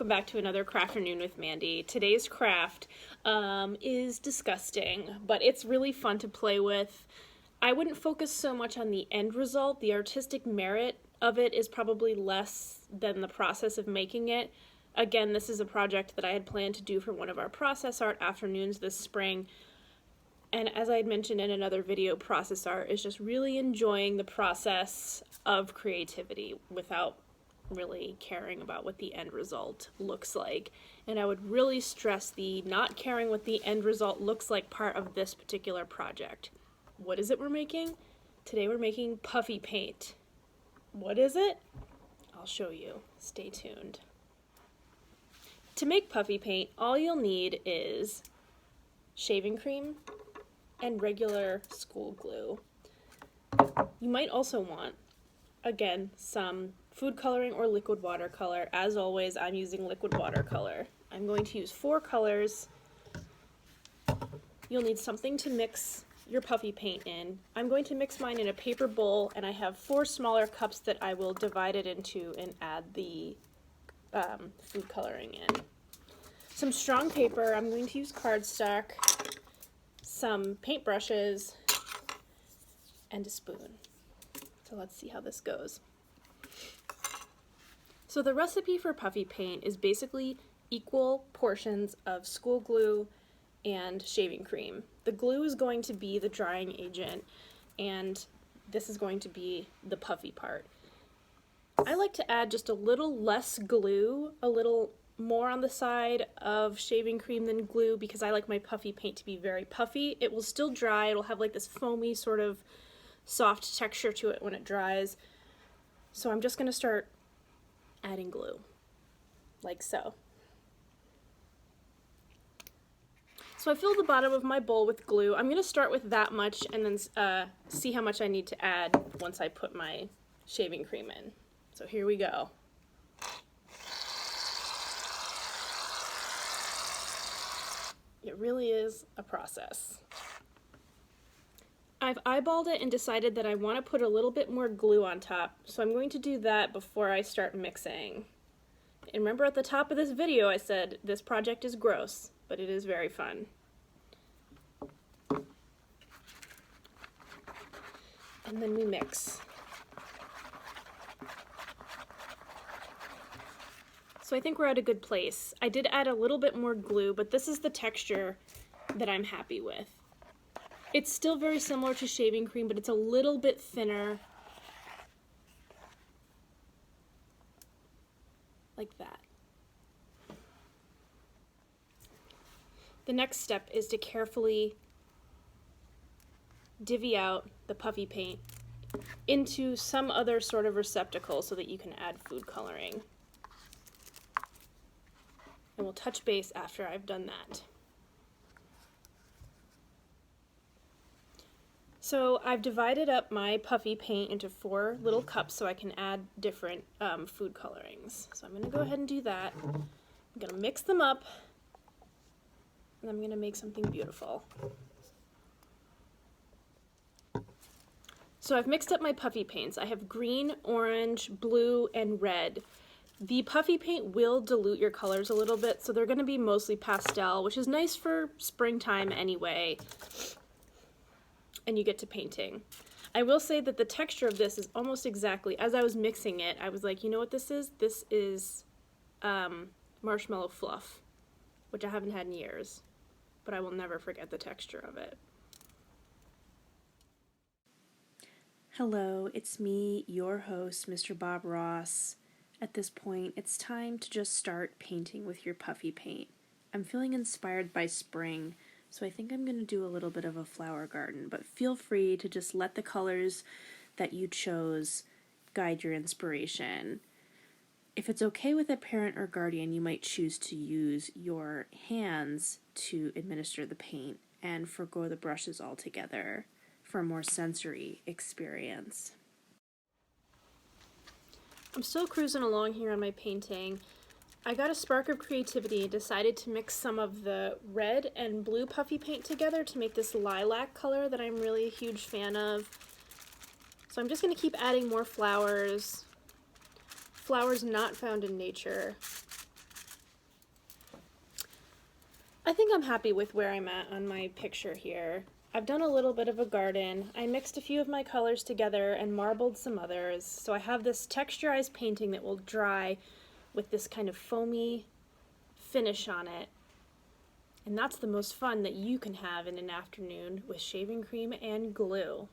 welcome back to another Crafternoon with Mandy. Today's craft is disgusting, but it's really fun to play with. I wouldn't focus so much on the end result. The artistic merit of it is probably less than the process of making it. Again, this is a project that I had planned to do for one of our process art afternoons this spring. And as I had mentioned in another video, process art is just really enjoying the process of creativity without really caring about what the end result looks like. And I would really stress the not caring what the end result looks like part of this particular project. What is it we're making? Today we're making puffy paint. What is it? I'll show you. Stay tuned. To make puffy paint, all you'll need is shaving cream and regular school glue. You might also want, again, some food coloring or liquid watercolor. As always, I'm using liquid watercolor. I'm going to use 4 colors. You'll need something to mix your puffy paint in. I'm going to mix mine in a paper bowl, and I have 4 smaller cups that I will divide it into and add the food coloring in. Some strong paper. I'm going to use cardstock, some paintbrushes, and a spoon. So let's see how this goes. So the recipe for puffy paint is basically equal portions of school glue and shaving cream. The glue is going to be the drying agent, and this is going to be the puffy part. I like to add just a little less glue, a little more on the side of shaving cream than glue, because I like my puffy paint to be very puffy. It will still dry, it'll have like this foamy sort of soft texture to it when it dries. So I'm just going to start adding glue, like so. So I fill the bottom of my bowl with glue. I'm going to start with that much and then see how much I need to add once I put my shaving cream in. So here we go. It really is a process. I've eyeballed it and decided that I want to put a little bit more glue on top, so I'm going to do that before I start mixing. And remember, at the top of this video I said this project is gross, but it is very fun. And then we mix. So I think we're at a good place. I did add a little bit more glue, but this is the texture that I'm happy with. It's still very similar to shaving cream, but it's a little bit thinner. Like that. The next step is to carefully divvy out the puffy paint into some other sort of receptacle so that you can add food coloring. And we'll touch base after I've done that. So I've divided up my puffy paint into 4 little cups so I can add different food colorings. So I'm going to go ahead and do that. I'm going to mix them up, and I'm going to make something beautiful. So I've mixed up my puffy paints. I have green, orange, blue, and red. The puffy paint will dilute your colors a little bit, so they're going to be mostly pastel, which is nice for springtime anyway. And you get to painting. I will say that the texture of this is almost exactly, as I was mixing it, I was like, you know what this is? This is marshmallow fluff, which I haven't had in years, but I will never forget the texture of it. Hello, it's me, your host, Mr. Bob Ross. At this point, it's time to just start painting with your puffy paint. I'm feeling inspired by spring, so I think I'm going to do a little bit of a flower garden, but feel free to just let the colors that you chose guide your inspiration. If it's okay with a parent or guardian, you might choose to use your hands to administer the paint and forgo the brushes altogether for a more sensory experience. I'm still cruising along here on my painting. I got a spark of creativity and decided to mix some of the red and blue puffy paint together to make this lilac color that I'm really a huge fan of. So I'm just going to keep adding more flowers. Flowers not found in nature. I think I'm happy with where I'm at on my picture here. I've done a little bit of a garden. I mixed a few of my colors together and marbled some others. So I have this texturized painting that will dry with this kind of foamy finish on it. And that's the most fun that you can have in an afternoon with shaving cream and glue.